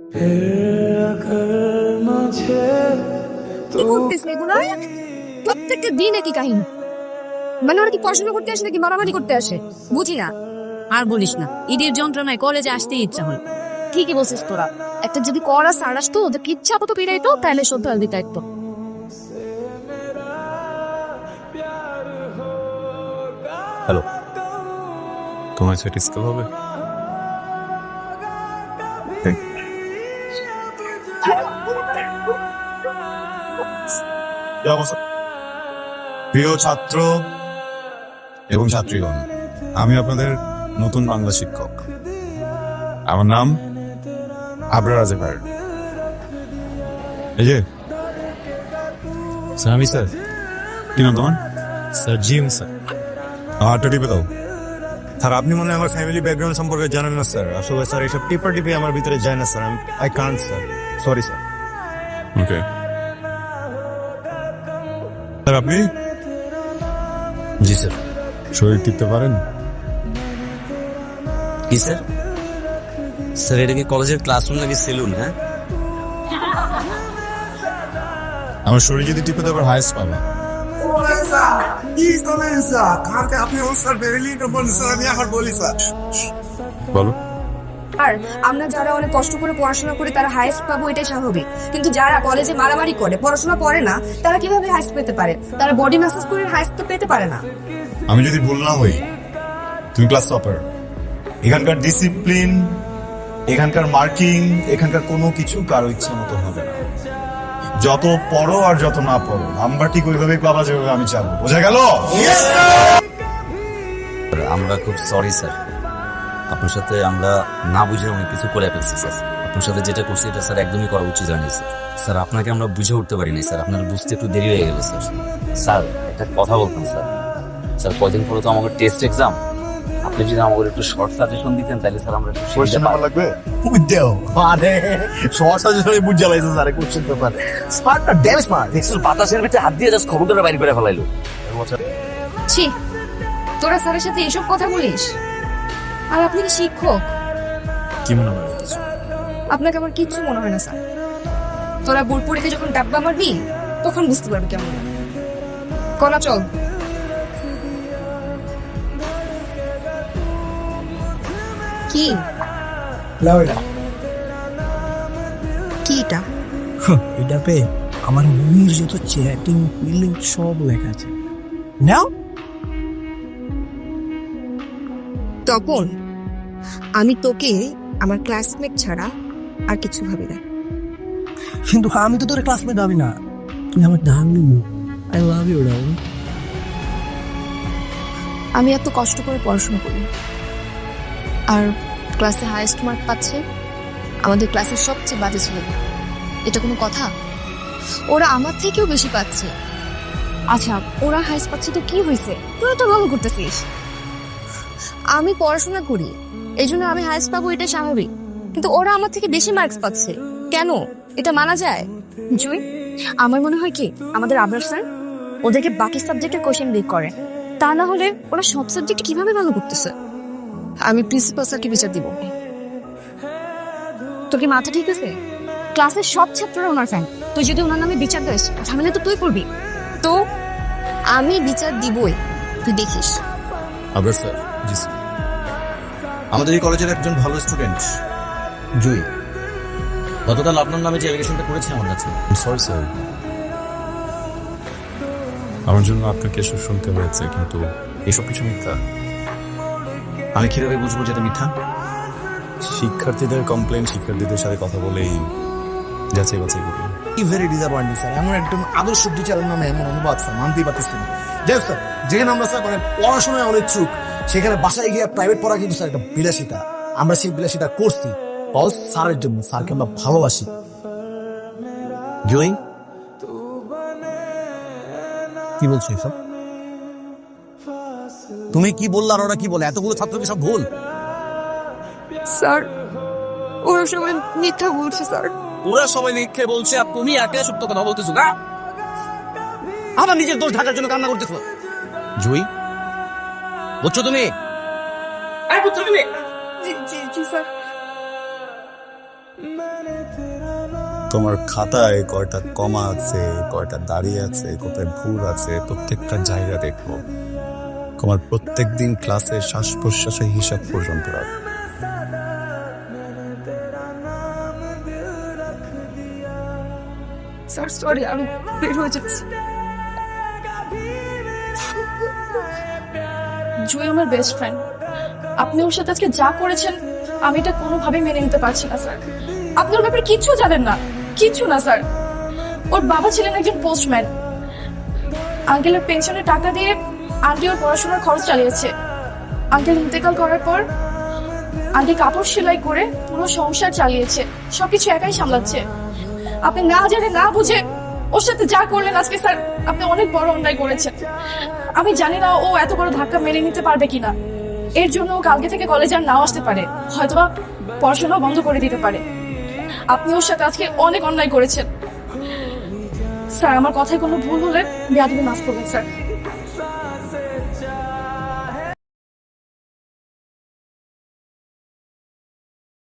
কি করতেছ এগুলো? প্রত্যেকটা দিন একই কাহিনী। মানে ওরা কি পড়াশোনা করতে আসে নাকি মারামারি করতে আসে? বুঝি না। আর বলিস না, ঈদের যন্ত্রণায় কলেজে আসতেই ইচ্ছা হল। ঠিকই বলছিস তোরা। একটা যদি করা সার আসতো, ওদের কি ইচ্ছা মতো পিড়াইতো, তাহলে সত্যি দিতে একদম। হ্যালো, তোমার সেটি স্কুল হবে? প্রিয় ছাত্র এবং ছাত্রীগণ, আমি আপনাদের নতুন বাংলা শিক্ষক। আমার নাম আবরার আজেফার। এই যে স্যার, আমি স্যার। কি নাম তোমার? Sir gym sir. হাতটা টিপে দাও। স্যার, আপনি মনে হয় আমার ফ্যামিলি ব্যাকগ্রাউন্ড সম্পর্কে জানেন না স্যার। আসলে স্যার এইসব টিপা টিপে আমার ভিতরে যায় না sir. I can't sir, sorry sir. Okay sir, আপনি? জি স্যার। শরীর টিপতে পারেন? কি স্যার? স্যার, এটা কি কলেজের ক্লাসরুম নাকি সেলুন? হ্যাঁ, আমার শরীর যদি টিপে দেওয়ার হাইস্ট পাবা। বলো। আর আমরা যারা অনেক কষ্ট করে পড়াশোনা করি তারা হাইস্ট পাবো, এটাই স্বাভাবিক। কিন্তু যারা কলেজে মারামারি করে পড়াশোনা করে না, তারা কিভাবে হাইস্ট পেতে পারে? তারা বডি ম্যাসাজ করে হাইস্ট তো পেতে পারে না। আমি যদি ভুল না হই, তুমি ক্লাস টপার। এখানকার ডিসিপ্লিন, এখানকার মার্কিং, এখানকার কোনো কিছু কারো ইচ্ছা মতো হবে না। যত পড়ো আর যত না পড়ো, নাম্বার ঠিক ওইভাবেই পাবা যেভাবে আমি চাবো। বোঝা গেল? আমরা খুব সরি স্যার। আপনার সাথে আমরা না বুঝে অনেক কিছু করে ফেলছি স্যার। আপনার সাথে যেটা করছি এটা স্যার একদমই করা উচিত জানি স্যার। স্যার, আপনাকে আমরা বুঝে উঠতে পারিনি স্যার। আপনার বুঝতে একটু দেরি হয়ে গেল স্যার। স্যার, একটা কথা বলতাম স্যার। স্যার, কয়দিন পরে তো আমাদের টেস্ট এক্সাম। আপনি যদি আমাদের একটু শর্ট সাজেশন দিতেন তাহলে স্যার আমরা একটু সুবিধা পাবো। লাগবে বুঝতেও মানে সহজ সাজেশনে বুঝ জ্বালাইছে স্যার কোশ্চেন পেপার। স্মার্টটা ড্যামেজ স্মার্ট। দেখছিস বাতাসের ভিতরে হাত দিয়ে জাস্ট খবরটা বাইরে করে ফেলাইলো। ছি, তোরা স্যারের সাথে এসব কথা বলিস? আর আপনি কি শিক্ষক? কি মনে হয় কিছু? আপনাকে আমার কিচ্ছু মনে হয় না স্যার। তোরা বোর্ড পরীক্ষায় যখন ডাব্বা মারবি তখন বুঝতে পারবি কেমন। কলা চল। কি কি এটা? এটাতে আমার মনের যত চ্যাটিং ফিলিং সব লেখা আছে। নাও তপন, আমি তোকে আমার ক্লাসমেট ছাড়া আর কিছু ভাবি না। কিন্তু আমি তো তোর ক্লাসমেট ভাবি না, তুই আমার darling. I love you darling. আমি এত কষ্ট করে পড়াশোনা করি আর ক্লাসে হাইয়েস্ট মার্ক পাচ্ছে আমাদের ক্লাসের সবচেয়ে বাজে ছেলে। এটা কোনো কথা? ওরা আমার থেকেও বেশি পাচ্ছে। আচ্ছা, ওরা হাইস্ট পাচ্ছে তো কি হয়েছে? তুই তো ভালো করতেছিস। আমি পড়াশোনা করি, এই জন্য আমি হাইস্ট পাবো, এটা স্বাভাবিক। কিন্তু ওরা আমার থেকে বেশি মার্কস পাচ্ছে কেন? এটা মানা যায়? জুই, আমার মনে হয় কি আমাদের আবরার স্যার ওদেরকে বাকি সাবজেক্টের কোশ্চেন বের করে, তা না হলে ওরা সব সাবজেক্টে কিভাবে ভালো করতেছে। আমি প্রিন্সিপাল স্যারকে বিচার দিব। তোর কি মাথা ঠিক আছে? ক্লাসের সব ছাত্ররা ওনার ফ্যান। তুই যদি ওনার নামে বিচার দিস, ঝামেলা তো তুই করবি। তো আমি বিচার দিবই, তুই দেখিস। আবার স্যার? জি স্যার। আমাদের এই কলেজের একজন ভালো স্টুডেন্ট জুই গতকাল আপনার নামে যে অ্যালিগেশনটা করেছে আমার কাছে। সরি স্যার, আমার জন্য আপনাকে এসব শুনতে হয়েছে, কিন্তু এসব কিছু মিথ্যা। আমি কিভাবে বুঝবো যেটা মিথ্যা? শিক্ষার্থীদের কমপ্লেন শিক্ষার্থীদের সাথে কথা বলেই যাচাই বাছাই করি। Very disappointing sir. এমন একদম আদর্শ টিচারের নামে এমন অনুবাদ স্যার মানতেই পারতেছি না। যাই স্যার, যেখানে আমরা স্যার মানে পড়াশোনায় অনেক চুক, সেখানে বাসায় গিয়ে প্রাইভেট পড়া কিন্তু স্যার একটা বিলাসিতা। আমরা সেই বিলাসিতা করছি বস স্যারের জন্য। স্যারকে আমরা ভালোবাসি। জুই, কি বলছো এসব? তুমি কি বললা আর ওরা কি বলে? এতগুলো ছাত্রকে সব ভুল। স্যার, ওরা সবাই মিথ্যা বলছে স্যার। ওরা সবাই লিখে বলছে আর তুমি একা সত্য কথা বলতেছো না? আবার নিজের দোষ ঢাকার জন্য কান্না করতেছো। জুই, বুঝছো তুমি? বুঝছো তুমি? জি জি জি স্যার। তোমার খাতায় কয়টা কমা আছে, কয়টা দাঁড়িয়ে আছে, কোথায় ভুল আছে, প্রত্যেকটা জায়গা দেখবো। তোমার প্রত্যেক দিন ক্লাসে শ্বাস প্রশ্বাসের হিসাব পর্যন্ত রাখবো। স্যার সরি, আমি বের হয়ে যাচ্ছি। জুই আমার বেস্ট ফ্রেন্ড। আপনি ওর সাথে আজকে যা করেছেন আমি এটা কোনোভাবেই মেনে নিতে পারছি না স্যার। আপনি ওর ব্যাপারে কিচ্ছু জানেন না, কিচ্ছু না স্যার। ওর বাবা ছিলেন একজন পোস্টম্যান। আঙ্কেলের পেনশনের টাকা দিয়ে আন্টি ওর পড়াশোনার খরচ চালিয়েছে। আঙ্কেল ইন্তেকাল করার পর আন্টি কাপড় সেলাই করে পুরো সংসার চালিয়েছে, সবকিছু একাই সামলাচ্ছে। আপনি না জেনে না বুঝে ওর সাথে যা করলেন আজকে স্যার, আপনি অনেক বড় অন্যায় করেছেন। আমি জানি না ও এত বড় ধাক্কা মেনে নিতে পারবে কিনা। এর জন্য ও কালকে থেকে কলেজে আর নাও আসতে পারে, হয়তোবা পড়াশোনা বন্ধ করে দিতে পারে। আপনি ওর সাথে আজকে অনেক অন্যায় করেছেন স্যার। আমার কথায় কোনো ভুল হলে বেয়াদবি মাফ করবেন স্যার।